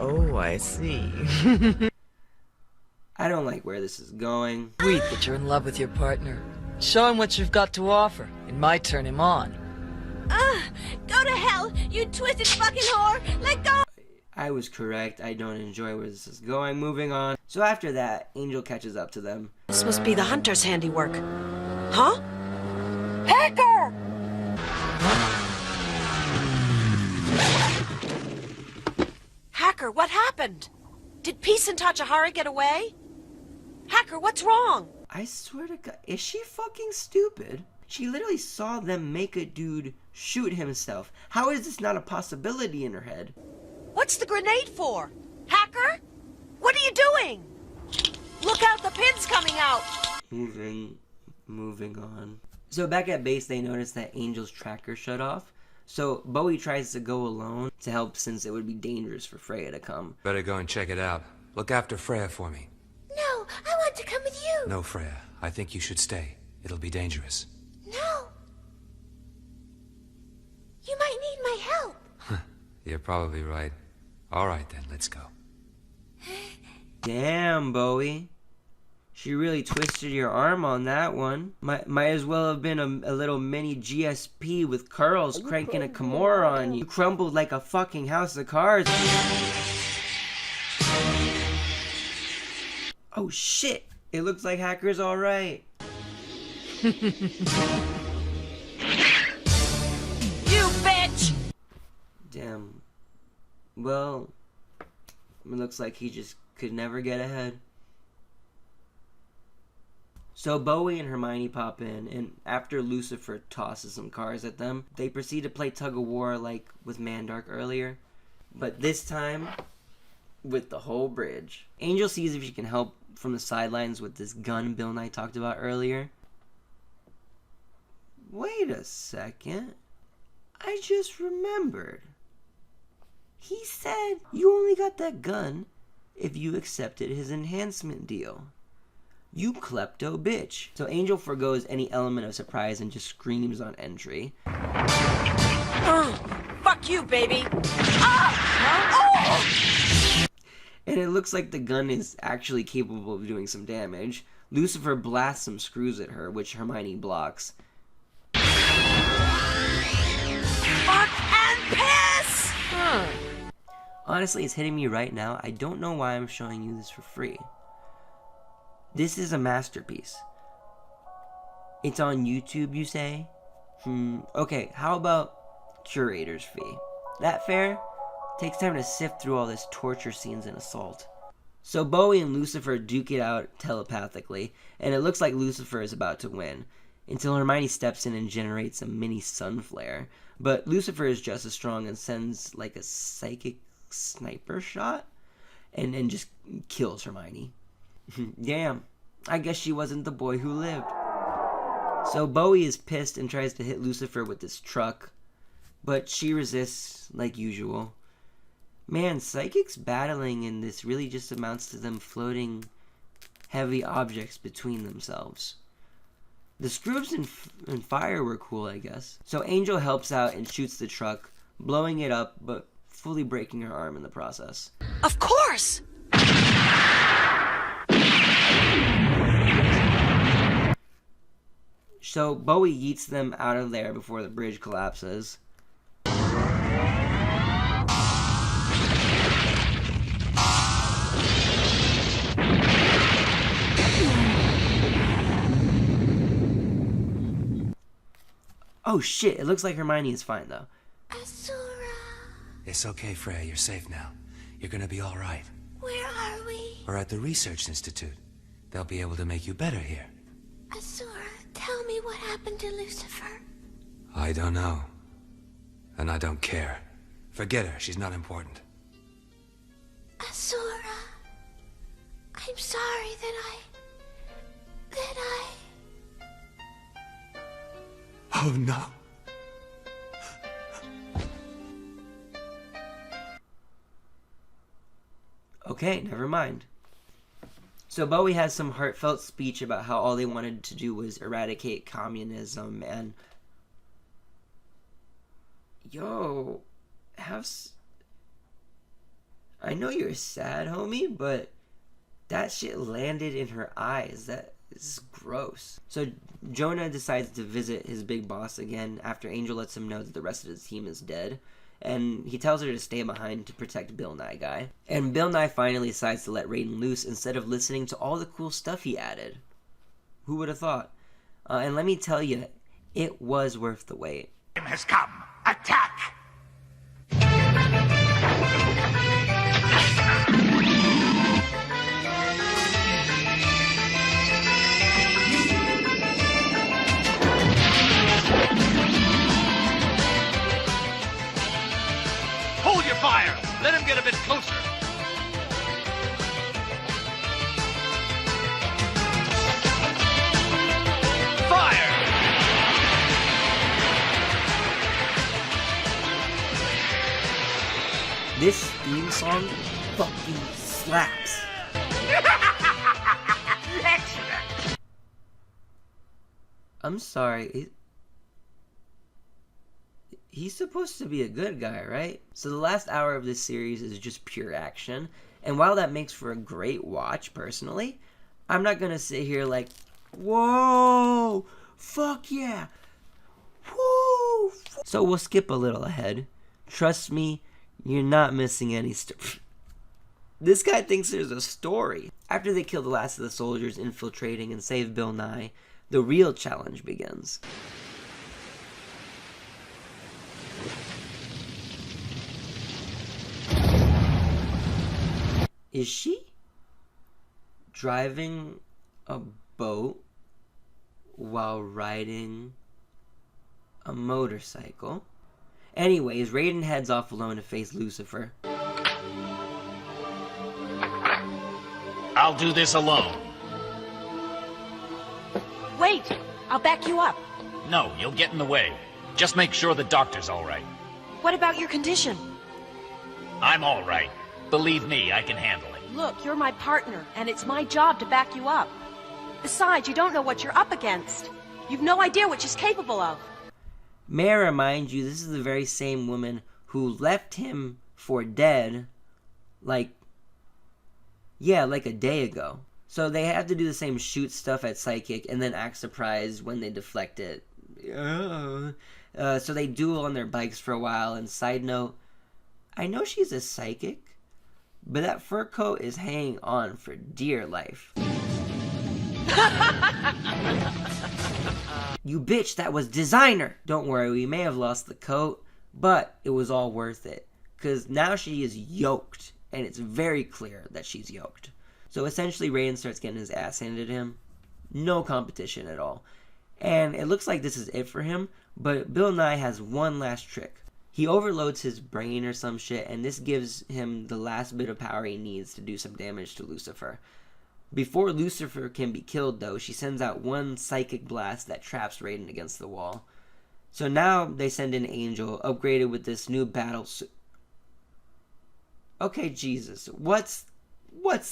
Speaker 20: Oh, I see.
Speaker 2: I don't like where this is going.
Speaker 4: Sweet that you're in love with your partner. Show him what you've got to offer. It might turn him on.
Speaker 3: Go to hell, you twisted fucking whore! Let go!
Speaker 2: I was correct. I don't enjoy where this is going. Moving on. So after that, Angel catches up to them.
Speaker 7: This must be the hunter's handiwork. Huh? Hacker! Hacker, what happened? Did Peace and Tachihara get away? Hacker, what's wrong?
Speaker 2: I swear to God, is she fucking stupid? She literally saw them make a dude shoot himself. How is this not a possibility in her head?
Speaker 7: What's the grenade for? Hacker? What are you doing? Look out, the pin's coming out!
Speaker 2: Moving on. So back at base, they notice that Angel's tracker shut off. So Bowie tries to go alone to help since it would be dangerous for Freya to come.
Speaker 17: Better go and check it out. Look after Freya for me.
Speaker 3: No, I want to come with you.
Speaker 17: No, Freya. I think you should stay. It'll be dangerous.
Speaker 3: No. You might need my help.
Speaker 17: You're probably right. All right, then. Let's go.
Speaker 2: Damn, Bowie. She really twisted your arm on that one. Might as well have been a little mini GSP with curls cranking a Kimura on you. You crumbled like a fucking house of cards. Oh shit! It looks like Hacker's alright.
Speaker 7: You bitch!
Speaker 2: Damn. Well, it looks like he just could never get ahead. So Bowie and Hermione pop in, and after Lucifer tosses some cars at them, they proceed to play tug-of-war like with Mandark earlier, but this time with the whole bridge. Angel sees if she can help from the sidelines with this gun Bill Nye talked about earlier. Wait a second. I just remembered. He said you only got that gun if you accepted his enhancement deal. You klepto bitch. So Angel forgoes any element of surprise and just screams on entry.
Speaker 7: Fuck you, baby!
Speaker 2: And it looks like the gun is actually capable of doing some damage. Lucifer blasts some screws at her, which Hermione blocks.
Speaker 7: Fuck and piss!
Speaker 2: Honestly, it's hitting me right now. I don't know why I'm showing you this for free. This is a masterpiece. It's on YouTube, you say? Okay, how about curator's fee? That fair? Takes time to sift through all this torture scenes and assault. So Bowie and Lucifer duke it out telepathically, and it looks like Lucifer is about to win, until Hermione steps in and generates a mini sun flare. But Lucifer is just as strong and sends like a psychic sniper shot, and just kills Hermione. Damn, I guess she wasn't the boy who lived. So Bowie is pissed and tries to hit Lucifer with this truck, but she resists like usual. Man, psychics battling in this really just amounts to them floating heavy objects between themselves. The screws and fire were cool, I guess. So Angel helps out and shoots the truck, blowing it up, but fully breaking her arm in the process.
Speaker 7: Of course!
Speaker 2: So Bowie yeets them out of there before the bridge collapses. Oh shit, it looks like Hermione is fine though.
Speaker 17: It's okay, Freya. You're safe now. You're gonna be all right.
Speaker 3: Where are we?
Speaker 17: We're at the Research Institute. They'll be able to make you better here.
Speaker 3: Asura, tell me what happened to Lucifer.
Speaker 17: I don't know. And I don't care. Forget her. She's not important.
Speaker 3: Asura, I'm sorry that I...
Speaker 17: Oh, no.
Speaker 2: Okay, never mind. So Bowie has some heartfelt speech about how all they wanted to do was eradicate communism and... Yo, I know you're sad, homie, but that shit landed in her eyes. That is gross. So Jonah decides to visit his big boss again after Angel lets him know that the rest of his team is dead. And he tells her to stay behind to protect Bill Nye guy. And Bill Nye finally decides to let Raiden loose instead of listening to all the cool stuff he added. Who would have thought? And let me tell you, it was worth the wait.
Speaker 6: Time has come. Attack!
Speaker 15: Hold your fire! Let him get a bit closer! Fire!
Speaker 2: This theme song fucking slaps.
Speaker 6: Excellent!
Speaker 2: I'm sorry. He's supposed to be a good guy, right? So the last hour of this series is just pure action. And while that makes for a great watch, personally, I'm not going to sit here like, whoa, fuck yeah, whoa. So we'll skip a little ahead. Trust me, you're not missing any stuff. This guy thinks there's a story. After they kill the last of the soldiers infiltrating and save Bill Nye, the real challenge begins. Is she driving a boat while riding a motorcycle. Anyways, Raiden heads off alone to face Lucifer.
Speaker 15: I'll do this alone.
Speaker 7: Wait, I'll back you up.
Speaker 15: No, you'll get in the way. Just make sure the doctor's all right.
Speaker 7: What about your condition?
Speaker 15: I'm all right. Believe me, I can handle it.
Speaker 7: Look, you're my partner, and it's my job to back you up. Besides, you don't know what you're up against. You've no idea what she's capable of.
Speaker 2: May I remind you, this is the very same woman who left him for dead, like a day ago. So they have to do the same shoot stuff at Psychic and then act surprised when they deflect it. So they duel on their bikes for a while, and side note, I know she's a psychic, but that fur coat is hanging on for dear life. You bitch, that was designer! Don't worry, we may have lost the coat, but it was all worth it. Because now she is yoked, and it's very clear that she's yoked. So essentially, Raiden starts getting his ass handed to him. No competition at all. And it looks like this is it for him, but Bill Nye has one last trick. He overloads his brain or some shit, and this gives him the last bit of power he needs to do some damage to Lucifer. Before Lucifer can be killed, though, she sends out one psychic blast that traps Raiden against the wall. So now they send in Angel, upgraded with this new battle suit. Okay, Jesus, what's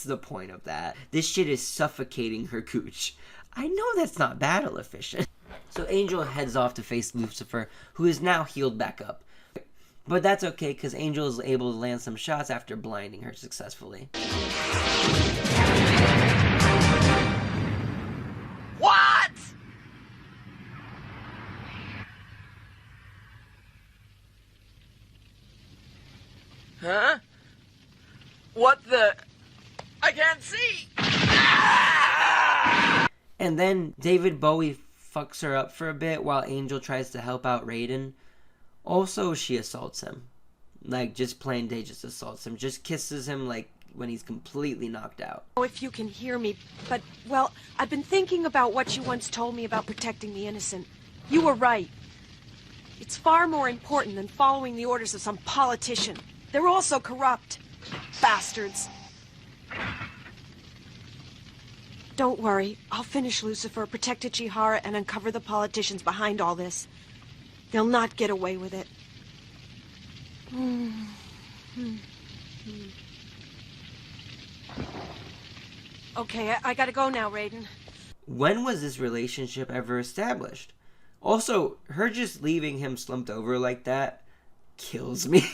Speaker 2: the point of that? This shit is suffocating her cooch. I know that's not battle efficient. So Angel heads off to face Lucifer, who is now healed back up. But that's okay, because Angel is able to land some shots after blinding her successfully.
Speaker 15: What? Huh? What the? I can't see!
Speaker 2: And then David Bowie fucks her up for a bit while Angel tries to help out Raiden. Also, she assaults him. Like, just plain day just assaults him. Just kisses him, like, when he's completely knocked out.
Speaker 7: Oh, if you can hear me, but, well, I've been thinking about what you once told me about protecting the innocent. You were right. It's far more important than following the orders of some politician. They're also corrupt. Bastards. Don't worry. I'll finish Lucifer, protect Ichihara, and uncover the politicians behind all this. They'll not get away with it. Okay, I gotta go now, Raiden.
Speaker 2: When was this relationship ever established? Also, her just leaving him slumped over like that kills me.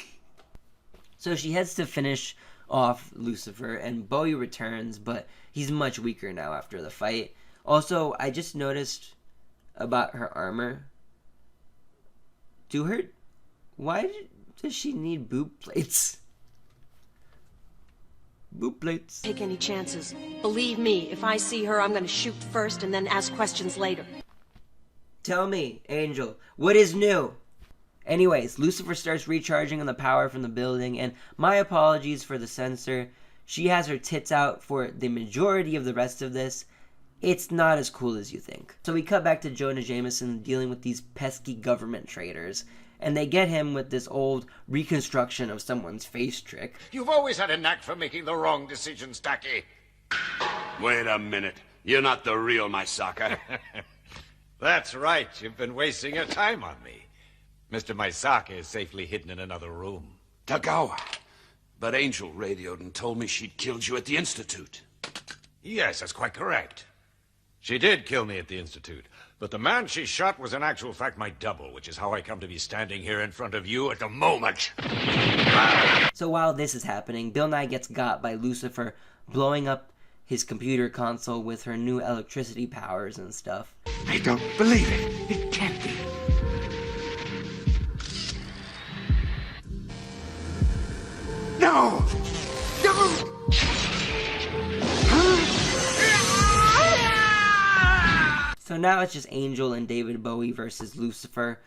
Speaker 2: So she heads to finish off Lucifer, and Bowie returns, but he's much weaker now after the fight. Also, I just noticed about her armor. Why does she need boob plates? Boob plates.
Speaker 7: Take any chances. Believe me, if I see her, I'm gonna shoot first and then ask questions later.
Speaker 2: Tell me, Angel, what is new? Anyways, Lucifer starts recharging on the power from the building, and my apologies for the censor. She has her tits out for the majority of the rest of this. It's not as cool as you think. So we cut back to Jonah Jameson dealing with these pesky government traitors, and they get him with this old reconstruction of someone's face trick.
Speaker 6: You've always had a knack for making the wrong decisions, Taki.
Speaker 9: Wait a minute. You're not the real Maisaka.
Speaker 10: That's right. You've been wasting your time on me. Mr. Maisaka is safely hidden in another room.
Speaker 9: Tagawa. But Angel radioed and told me she'd killed you at the Institute.
Speaker 10: Yes, that's quite correct. She did kill me at the Institute, but the man she shot was in actual fact my double, which is how I come to be standing here in front of you at the moment.
Speaker 2: So while this is happening, Bill Nye gets got by Lucifer blowing up his computer console with her new electricity powers and stuff.
Speaker 6: I don't believe it. It can't be. No! No!
Speaker 2: So now it's just Angel and David Bowie versus Lucifer.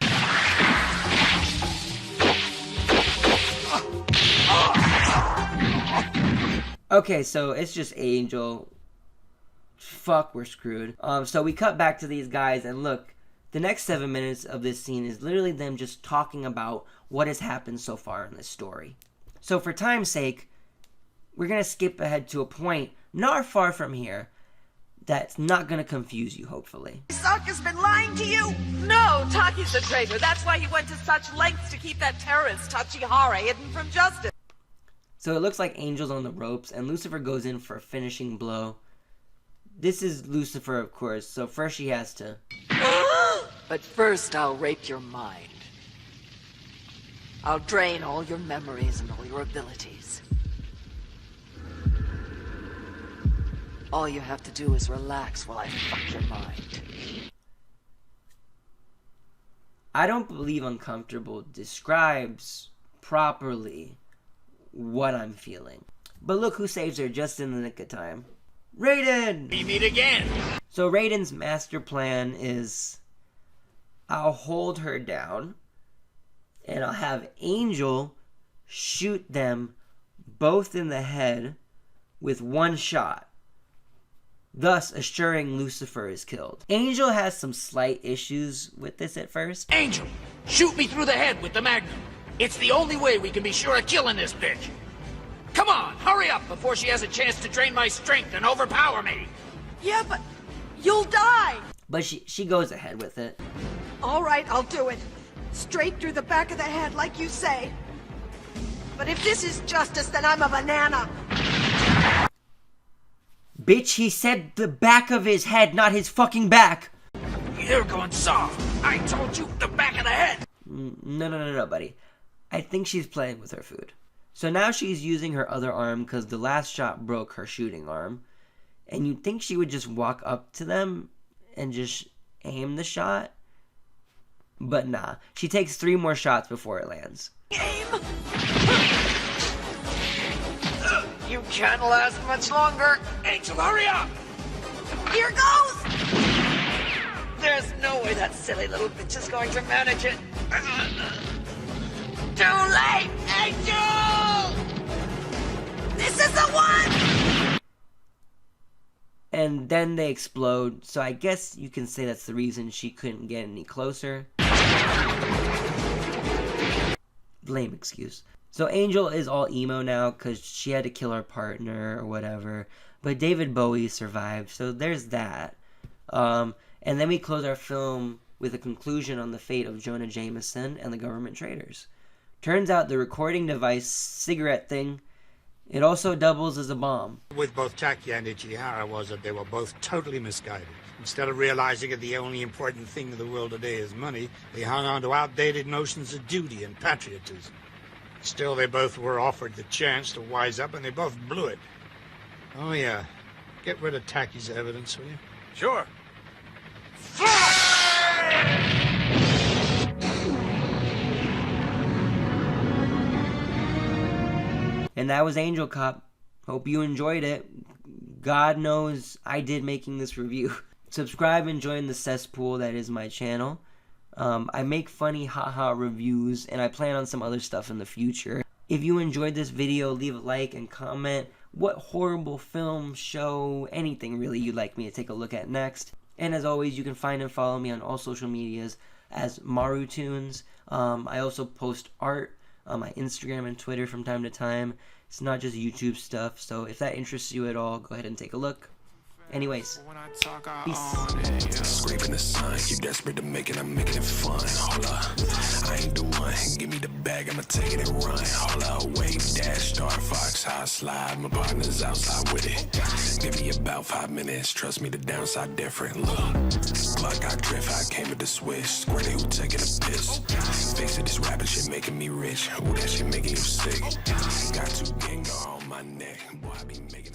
Speaker 2: Okay, so it's just Angel fuck, we're screwed. So we cut back to these guys, and look, the next 7 minutes of this scene is literally them just talking about what has happened so far in this story. So for time's sake, we're going to skip ahead to a point not far from here that's not going to confuse you, hopefully.
Speaker 4: Sokka's been lying to you? No, Taki's the traitor. That's why he went to such lengths to keep that terrorist Tachihara hidden from justice.
Speaker 2: So it looks like Angel's on the ropes, and Lucifer goes in for a finishing blow. This is Lucifer, of course, so first she has to...
Speaker 4: But first I'll rape your mind. I'll drain all your memories and all your abilities. All you have to do is relax while I fuck your mind.
Speaker 2: I don't believe uncomfortable describes properly what I'm feeling. But look who saves her just in the nick of time. Raiden!
Speaker 6: We meet again!
Speaker 2: So Raiden's master plan is... I'll hold her down, and I'll have Angel shoot them both in the head with one shot, thus assuring Lucifer is killed. Angel has some slight issues with this at first.
Speaker 6: Angel, shoot me through the head with the Magnum. It's the only way we can be sure of killing this bitch. Come on, hurry up before she has a chance to drain my strength and overpower me.
Speaker 7: Yeah, but you'll die.
Speaker 2: But she goes ahead with it.
Speaker 7: All right, I'll do it. Straight through the back of the head, like you say. But if this is justice, then I'm a banana.
Speaker 2: Bitch, he said the back of his head, not his fucking back.
Speaker 6: You're going soft. I told you the back of the head.
Speaker 2: No, buddy. I think she's playing with her food. So now she's using her other arm because the last shot broke her shooting arm. And you'd think she would just walk up to them and just aim the shot. But nah, she takes 3 more shots before it lands.
Speaker 4: Aim! You can't last much longer.
Speaker 6: Angel, hurry up!
Speaker 4: Here goes! There's no way that silly little bitch is going to manage it. Too late, Angel! This is the one!
Speaker 2: And then they explode, so I guess you can say that's the reason she couldn't get any closer. Lame excuse. So Angel is all emo now because she had to kill her partner or whatever. But David Bowie survived, so there's that. And then we close our film with a conclusion on the fate of Jonah Jameson and the government traitors. Turns out the recording device cigarette thing, it also doubles as a bomb.
Speaker 5: With both Taki and Ichihara was that they were both totally misguided. Instead of realizing that the only important thing in the world today is money, they hung on to outdated notions of duty and patriotism. Still, they both were offered the chance to wise up, and they both blew it. Oh, yeah. Get rid of Taki's evidence, will you?
Speaker 10: Sure.
Speaker 2: And that was Angel Cop. Hope you enjoyed it. God knows I did making this review. Subscribe and join the cesspool that is my channel. I make funny haha reviews, and I plan on some other stuff in the future. If you enjoyed this video, leave a like and comment what horrible film, show, anything really you'd like me to take a look at next. And as always, you can find and follow me on all social medias as MaruTunes. I also post art on my Instagram and Twitter from time to time. It's not just YouTube stuff, so if that interests you at all, go ahead and take a look. Anyways, peace.
Speaker 21: Scraping the sun, you desperate to make it, I'm making it fun. Hold up, I ain't the one. Give me the bag, I'ma take it and run. Hold up, wave, dash, Star Fox, high slide. My partner's outside with it. Give me about 5 minutes. Trust me, the downside different. Look, Glock got drift, I came with the switch. Squirty who taking a piss. Face it, this rapping shit making me rich. Ooh, that shit making you sick. Got 2 ganger on my neck. Boy, I be making